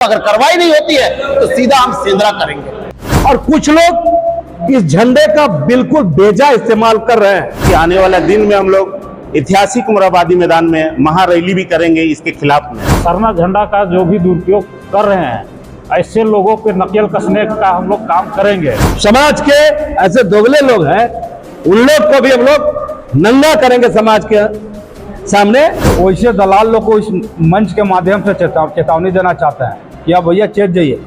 अगर कार्रवाई नहीं होती है तो सीधा हम सेंधरा करेंगे। और कुछ लोग इस झंडे का बिल्कुल बेजा इस्तेमाल कर रहे हैं कि आने वाले दिन में हम लोग ऐतिहासिक मोरहाबादी मैदान में महारैली भी करेंगे इसके खिलाफ में। सरना झंडा का जो भी दुरुपयोग कर रहे हैं ऐसे लोगों पे नकेल कसने का हम लोग काम करेंगे। समाज के ऐसे दोगले लोग हैं उन लोग को भी हम लोग नंगा करेंगे समाज के सामने। वैसे दलाल लोग को इस मंच के माध्यम से चेतावनी देना चाहते हैं कि आप भैया चेत जाइए,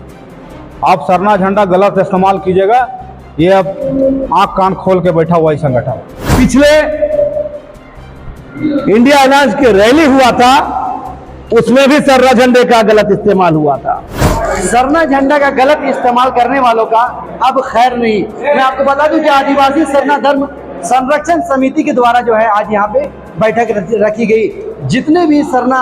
आप सरना झंडा गलत इस्तेमाल कीजिएगा, ये अब आंख कान खोल के बैठा हुआ ही संगठन। पिछले इंडिया अलायंस की रैली हुआ था उसमें भी सरना झंडे का गलत इस्तेमाल हुआ था। सरना झंडा का गलत इस्तेमाल करने वालों का अब खैर नहीं। मैं आपको बता दूं कि आदिवासी सरना धर्म संरक्षण समिति के द्वारा जो है आज यहाँ पे बैठक रखी गई। जितने भी सरना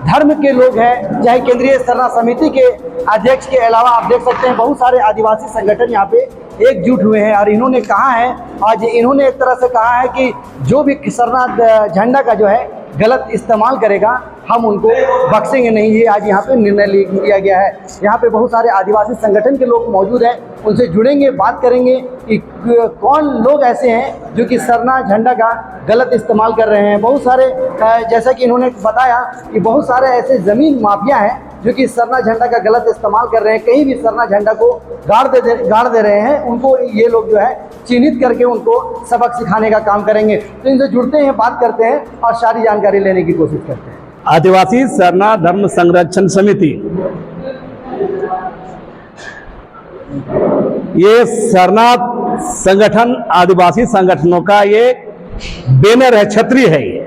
धर्म के लोग हैं, चाहे केंद्रीय सरना समिति के अध्यक्ष के अलावा आप देख सकते हैं बहुत सारे आदिवासी संगठन यहाँ पे एकजुट हुए हैं और इन्होंने कहा है, आज इन्होंने एक तरह से कहा है कि जो भी सरना झंडा का जो है गलत इस्तेमाल करेगा हम उनको बख्शेंगे नहीं। ये आज यहाँ पे निर्णय लिया गया है। यहाँ पे बहुत सारे आदिवासी संगठन के लोग मौजूद हैं, उनसे जुड़ेंगे, बात करेंगे कि कौन लोग ऐसे हैं जो कि सरना झंडा का गलत इस्तेमाल कर रहे हैं। बहुत सारे जैसा कि इन्होंने बताया कि बहुत सारे ऐसे ज़मीन माफिया हैं जो कि सरना झंडा का गलत इस्तेमाल कर रहे हैं, कहीं भी सरना झंडा को गाड़ दे रहे हैं। उनको ये लोग जो है चिन्हित करके उनको सबक सिखाने का काम करेंगे। तो इनसे जुड़ते हैं, बात करते हैं और सारी जानकारी लेने की कोशिश करते हैं। आदिवासी सरना धर्म संरक्षण समिति ये सरना संगठन आदिवासी संगठनों का ये बैनर है, छतरी है ये,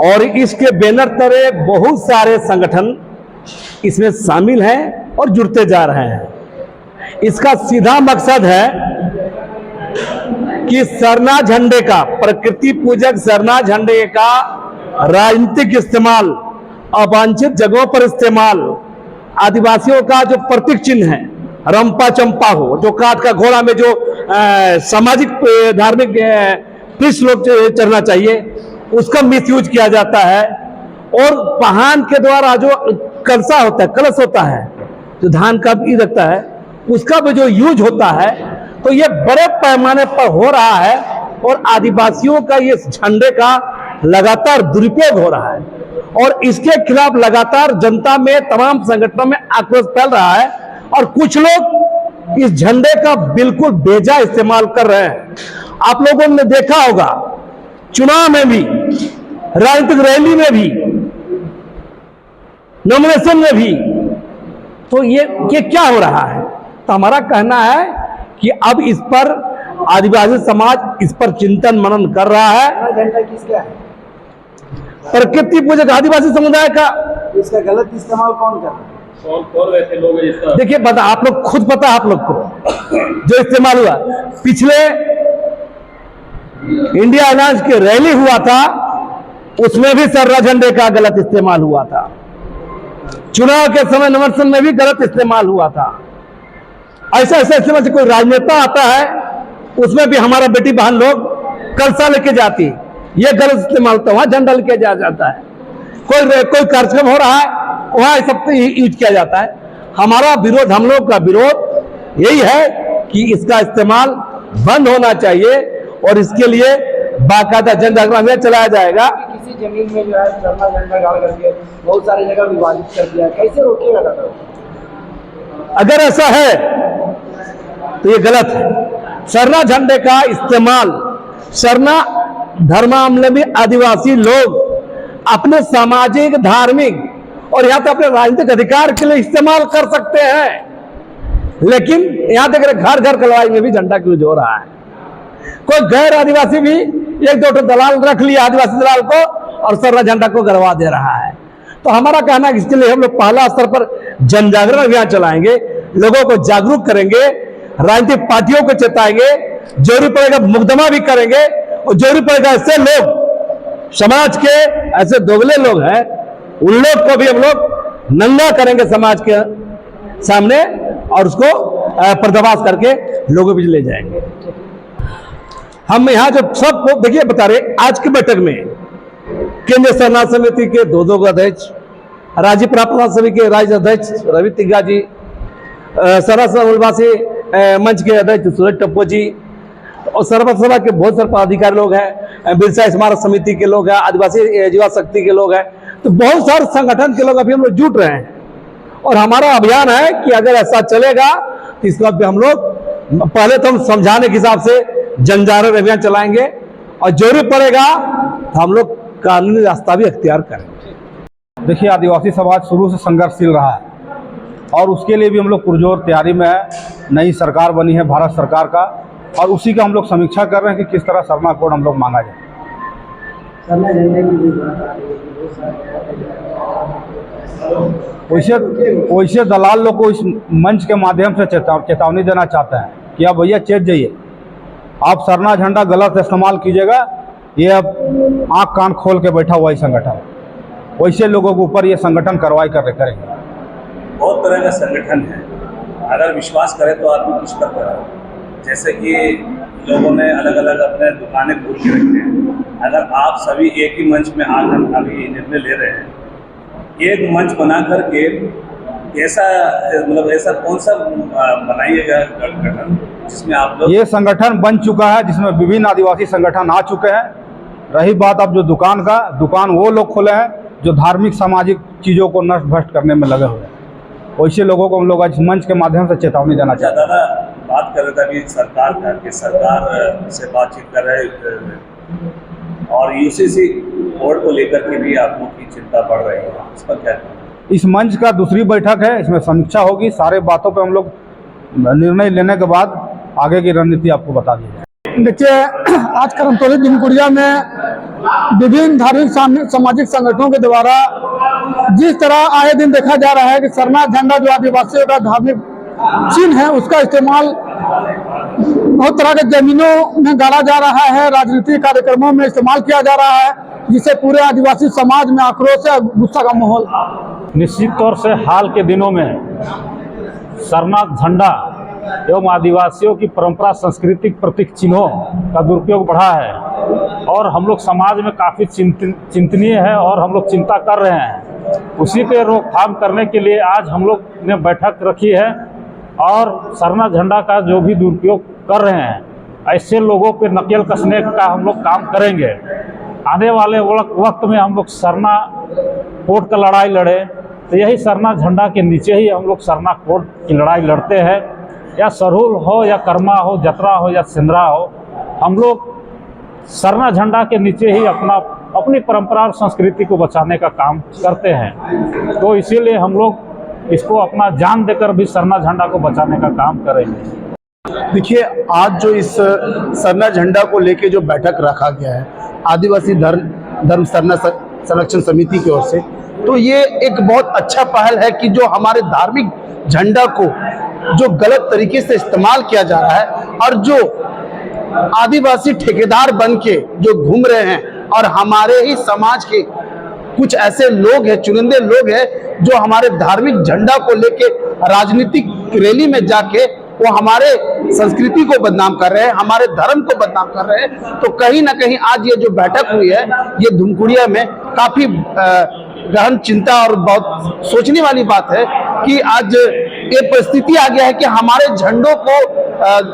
और इसके बैनर तले बहुत सारे संगठन इसमें शामिल हैं और जुड़ते जा रहे हैं। इसका सीधा मकसद है कि सरना झंडे का, प्रकृति पूजक सरना झंडे का राजनीतिक इस्तेमाल, अवांछित जगहों पर इस्तेमाल, आदिवासियों का जो प्रतीक चिन्ह है रंपा चंपा हो, जो काठ का घोड़ा में जो सामाजिक धार्मिक पृष्ठ लोग चढ़ना चाहिए, उसका मिसयूज किया जाता है। और वाहन के द्वारा जो कलसा होता है, कलश होता है जो धान का भी रखता है, उसका भी जो यूज होता है, तो ये बड़े पैमाने पर हो रहा है और आदिवासियों का ये झंडे का लगातार दुरुपयोग हो रहा है और इसके खिलाफ लगातार जनता में, तमाम संगठनों में आक्रोश फैल रहा है। और कुछ लोग इस झंडे का बिल्कुल बेजा इस्तेमाल कर रहे हैं। आप लोगों ने देखा होगा चुनाव में भी, राजनीतिक रैली में भी, नॉमिनेशन में भी, तो ये क्या हो रहा है। तो हमारा कहना है कि अब इस पर आदिवासी समाज इस पर चिंतन मनन कर रहा है। झंडा किसका है? प्रकृति पूजक आदिवासी समुदाय का। इसका गलत इस्तेमाल कौन कर रहा है? कौन वैसे लोग हैं जिसका देखिए पता, आप लोग खुद पता, आप लोग को जो इस्तेमाल हुआ पिछले इंडिया अलायंस की रैली हुआ था उसमें भी सरना झंडे का गलत इस्तेमाल हुआ था। चुनाव के समय नॉमिनेशन में भी गलत इस्तेमाल हुआ था। ऐसे इस्तेमाल से कोई राजनेता आता है उसमें भी हमारा बेटी बहन लोग कलसा लेके जाती, ये गलत इस्तेमाल होता है। वहां झंडा लेके जाता है, कोई कार्यक्रम हो रहा है वहां सब यूज किया जाता है। हमारा विरोध, हम लोग का विरोध यही है कि इसका इस्तेमाल बंद होना चाहिए और इसके लिए बाकायदा जन जागरण चलाया जाएगा। किसी जमीन में जो है सरना झंडा गाड़ करके बहुत सारी जगह विभाजित कर दिया, कैसे रोकेगा दादा? अगर ऐसा है तो ये गलत है। सरना झंडे का इस्तेमाल सरना धर्मावलंबी आदिवासी लोग अपने सामाजिक, धार्मिक और यहाँ तो अपने राजनीतिक अधिकार के लिए इस्तेमाल कर सकते हैं, लेकिन यहाँ तक घर घर कलवाई में भी झंडा यूज हो रहा है। कोई गैर आदिवासी भी एक दो दलाल रख लिया आदिवासी दलाल को और सरना झंडा को गड़वा दे रहा है। तो हमारा कहना है कि इसके लिए हम लोग पहला स्तर पर जन जागरण अभियान चलाएंगे, लोगों को जागरूक करेंगे, राजनीतिक पार्टियों को चेताएंगे, जरूरी पड़ेगा मुकदमा भी करेंगे और जरूरी पड़ेगा ऐसे लोग, समाज के ऐसे दोगले लोग हैं उन लोग को भी हम लोग नंगा करेंगे समाज के सामने और उसको पर्दाफाश करके लोगों बीच ले जाएंगे। हम यहाँ जो सबको देखिए बता रहे, आज की बैठक में केंद्रीय सरना समिति के दो अध्यक्ष, राज्य प्रार्थना समिति के राज्य अध्यक्ष रवि तिग्गा जी, सरना समाजवासी मंच के अध्यक्ष सूरज टप्पो जी और सर्वत सभा के बहुत सारे पदाधिकारी लोग हैं, बिरसा स्मारक समिति के लोग हैं, आदिवासी युवा शक्ति के लोग हैं, तो बहुत सारे संगठन के लोग अभी हम लोग जुट रहे हैं। और हमारा अभियान है कि अगर ऐसा चलेगा तो इसके बाद हम लोग पहले तो हम समझाने के हिसाब से जन जागरण अभियान चलाएंगे और जरूरी पड़ेगा तो हम लोग कानूनी रास्ता भी अख्तियार करेंगे। देखिए, आदिवासी समाज शुरू से संघर्षशील रहा है और उसके लिए भी हम लोग पुरजोर तैयारी में है। नई सरकार बनी है भारत सरकार का और उसी का हम लोग समीक्षा कर रहे हैं कि किस तरह सरना कोड हम लोग मांगा जाए। वैसे दलाल लोग को इस मंच के माध्यम से चेतावनी देना चाहते हैं कि आप भैया चेत जाइए, आप सरना झंडा गलत इस्तेमाल कीजिएगा, ये अब आँख कान खोल के बैठा हुआ है संगठन, वैसे लोगों के ऊपर ये संगठन कार्रवाई करेंगे। बहुत तरह का संगठन है, अगर विश्वास करे तो आदमी कुछ कर रहा है। जैसे कि लोगों ने अलग अलग अपने दुकानें खोल के रखी हैं। अगर आप सभी एक ही मंच में आकर अभी निर्णय ले रहे हैं, एक मंच बना करके ऐसा मतलब ऐसा कौन सा बनाइएगा गठन जिसमें आप लोग, ये संगठन बन चुका है जिसमें विभिन्न आदिवासी संगठन आ चुके हैं। रही बात अब जो दुकान का, दुकान वो लोग खोले हैं जो धार्मिक सामाजिक चीज़ों को नष्ट भ्रष्ट करने में लगे हुए हैं। वैसे लोगों को हम लोग आज मंच के माध्यम से चेतावनी देना चाहते हैं। दादा बात कर रहे थे अभी सरकार का कि सरकार से बातचीत कर रहे और यूसीसी बोर्ड को लेकर के भी आप लोग की चिंता बढ़ रही है, इस पर क्या? इस मंच का दूसरी बैठक है, इसमें समीक्षा होगी, सारे बातों पे हम लोग निर्णय लेने के बाद आगे की रणनीति आपको बता दी जाए। देखिए, आज करमतौली दिनकुड़िया में विभिन्न धार्मिक सामाजिक संगठनों के द्वारा जिस तरह आए दिन देखा जा रहा है कि सरना झंडा जो आदिवासियों का धार्मिक चिन्ह है उसका इस्तेमाल बहुत तरह के जमीनों में गाड़ा जा रहा है, राजनीतिक कार्यक्रमों में इस्तेमाल किया जा रहा है, जिससे पूरे आदिवासी समाज में आक्रोश और गुस्सा का माहौल। निश्चित तौर से हाल के दिनों में सरना झंडा एवं आदिवासियों की परंपरा सांस्कृतिक प्रतीक चिन्हों का दुरुपयोग बढ़ा है और हम लोग समाज में काफ़ी चिंतनीय है और हम लोग चिंता कर रहे हैं। उसी पे रोकथाम करने के लिए आज हम लोग ने बैठक रखी है और सरना झंडा का जो भी दुरुपयोग कर रहे हैं ऐसे लोगों पे नकेल कसने का हम लोग काम करेंगे। आने वाले वक्त में हम लोग सरना कोड का लड़ाई लड़े तो यही सरना झंडा के नीचे ही हम लोग सरना कोड की लड़ाई लड़ते हैं, या सरहुल हो या कर्मा हो, जतरा हो या सिंदरा हो, हम लोग सरना झंडा के नीचे ही अपनी परंपरा और संस्कृति को बचाने का काम करते हैं। तो इसीलिए हम लोग इसको अपना जान देकर भी सरना झंडा को बचाने का काम करेंगे। देखिए, आज जो इस सरना झंडा को लेके जो बैठक रखा गया है आदिवासी धर्म सरना संरक्षण समिति की ओर से, तो ये एक बहुत अच्छा पहल है कि जो हमारे धार्मिक झंडा को जो गलत तरीके से इस्तेमाल किया जा रहा है और जो आदिवासी ठेकेदार बन के जो घूम रहे हैं और हमारे ही समाज के कुछ ऐसे लोग हैं, चुनिंदे लोग हैं जो हमारे धार्मिक झंडा को लेके राजनीतिक रैली में जाके वो हमारे संस्कृति को बदनाम कर रहे हैं, हमारे धर्म को बदनाम कर रहे हैं। तो कहीं ना कहीं आज ये जो बैठक हुई है ये धुमकुड़िया में काफी गहन चिंता और बहुत सोचने वाली बात है कि आज ये परिस्थिति आ गया है कि हमारे झंडों को,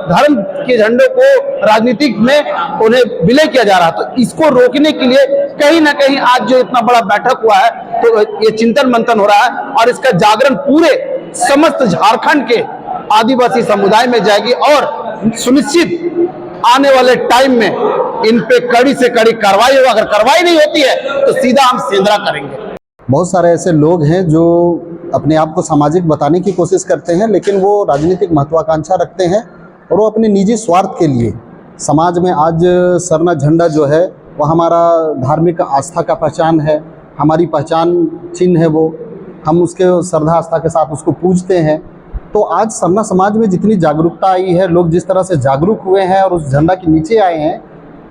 धर्म के झंडों को राजनीतिक में उन्हें विलय किया जा रहा है। तो इसको रोकने के लिए कहीं ना कहीं आज जो इतना बड़ा बैठक हुआ है तो ये चिंतन मंथन हो रहा है और इसका जागरण पूरे समस्त झारखंड के आदिवासी समुदाय में जाएगी और सुनिश्चित आने वाले टाइम में इन पे कड़ी से कड़ी कार्रवाई होगी। अगर कार्रवाई नहीं होती है तो सीधा हम सेंधरा करेंगे। बहुत सारे ऐसे लोग हैं जो अपने आप को सामाजिक बताने की कोशिश करते हैं, लेकिन वो राजनीतिक महत्वाकांक्षा रखते हैं और वो अपने निजी स्वार्थ के लिए समाज में आज सरना झंडा जो है वो हमारा धार्मिक आस्था का पहचान है, हमारी पहचान चिन्ह है, वो हम उसके श्रद्धा आस्था के साथ उसको पूजते हैं। तो आज सरना समाज में जितनी जागरूकता आई है, लोग जिस तरह से जागरूक हुए हैं और उस झंडा के नीचे आए हैं,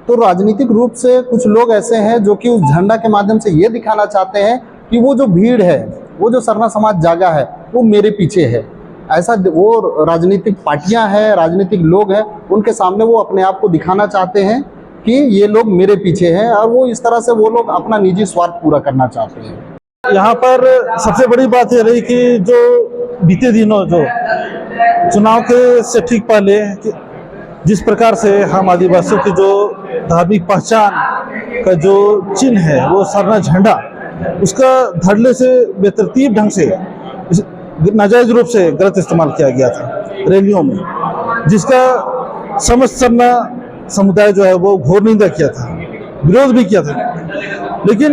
तो राजनीतिक रूप से कुछ लोग ऐसे हैं जो कि उस झंडा के माध्यम से ये दिखाना चाहते हैं कि वो जो भीड़ है, वो जो सरना समाज जागा है, वो मेरे पीछे है। ऐसा वो राजनीतिक पार्टियां हैं, राजनीतिक लोग हैं, उनके सामने वो अपने आप को दिखाना चाहते हैं कि ये लोग मेरे पीछे हैं और वो इस तरह से वो लोग अपना निजी स्वार्थ पूरा करना चाहते हैं। यहाँ पर सबसे बड़ी बात यह रही कि जो बीते दिनों जो चुनाव के से ठीक पहले कि जिस प्रकार से हम आदिवासियों की जो धार्मिक पहचान का जो चिन्ह है वो सरना झंडा, उसका धड़ल्ले से बेतरतीब ढंग से नाजायज रूप से गलत इस्तेमाल किया गया था रैलियों में, जिसका समस्त सरना समुदाय जो है वो घोर निंदा किया था, विरोध भी किया था। लेकिन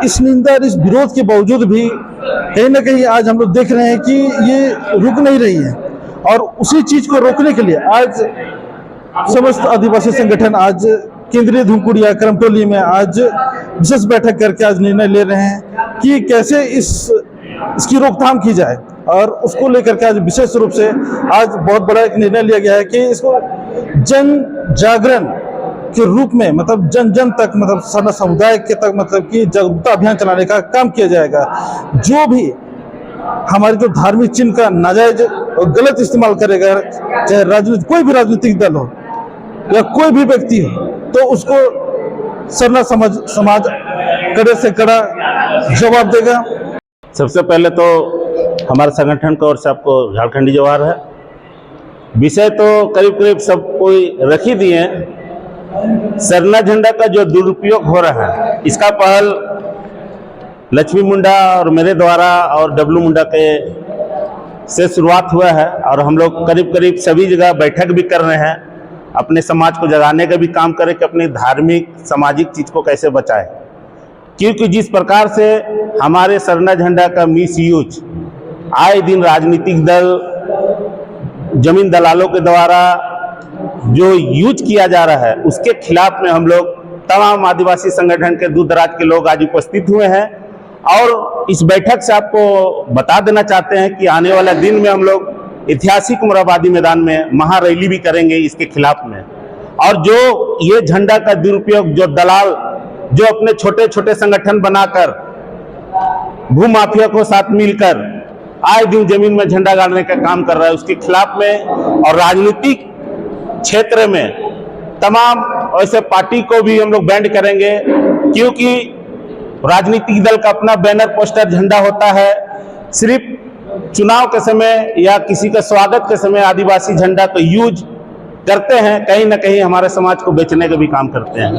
इस निंदा और इस विरोध के बावजूद भी कहीं ना कहीं आज हम लोग देख रहे हैं कि ये रुक नहीं रही है, और उसी चीज को रोकने के लिए आज समस्त आदिवासी संगठन आज केंद्रीय धूमकुड़िया करमटोली में आज विशेष बैठक करके आज निर्णय ले रहे हैं कि कैसे इसकी रोकथाम की जाए, और उसको लेकर के आज विशेष रूप से आज बहुत बड़ा एक निर्णय लिया गया है कि इसको जन जागरण के रूप में, मतलब जन जन तक, मतलब सरना समुदाय के तक, मतलब कि जागरूकता अभियान चलाने का काम किया जाएगा। जो भी हमारे जो धार्मिक चिन्ह का नाजायज और गलत इस्तेमाल करेगा, चाहे राजनीति कोई भी राजनीतिक दल हो या कोई भी व्यक्ति हो, तो उसको सरना समाज कड़े से कड़ा जवाब देगा। सबसे पहले तो हमारे संगठन की ओर से आपको झारखंडी जवाहर है। विषय तो करीब करीब सब कोई रख ही दिए हैं। सरना झंडा का जो दुरुपयोग हो रहा है, इसका पहल लक्ष्मी मुंडा और मेरे द्वारा और डब्लू मुंडा के से शुरुआत हुआ है, और हम लोग करीब करीब सभी जगह बैठक भी कर रहे हैं, अपने समाज को जगाने का भी काम करें कि अपनी धार्मिक सामाजिक चीज़ को कैसे बचाएं। क्योंकि जिस प्रकार से हमारे सरना झंडा का मिस यूज आए दिन राजनीतिक दल, जमीन दलालों के द्वारा जो यूज किया जा रहा है, उसके खिलाफ में हम लोग तमाम आदिवासी संगठन के दूर दराज के लोग आज उपस्थित हुए हैं। और इस बैठक से आपको बता देना चाहते हैं कि आने वाला दिन में हम लोग ऐतिहासिक मोरहाबादी मैदान में महारैली भी करेंगे इसके खिलाफ में। और जो ये झंडा का दुरुपयोग, जो दलाल जो अपने छोटे छोटे संगठन बनाकर भूमाफिया को साथ मिलकर आए दिन जमीन में झंडा गाड़ने का काम कर रहा है, उसके खिलाफ में, और राजनीतिक क्षेत्र में तमाम ऐसे पार्टी को भी हम लोग बैंड करेंगे। क्योंकि राजनीतिक दल का अपना बैनर, पोस्टर, झंडा होता है, सिर्फ चुनाव के समय या किसी का स्वागत के समय आदिवासी झंडा को यूज करते हैं, कहीं ना कहीं हमारे समाज को बेचने का भी काम करते हैं।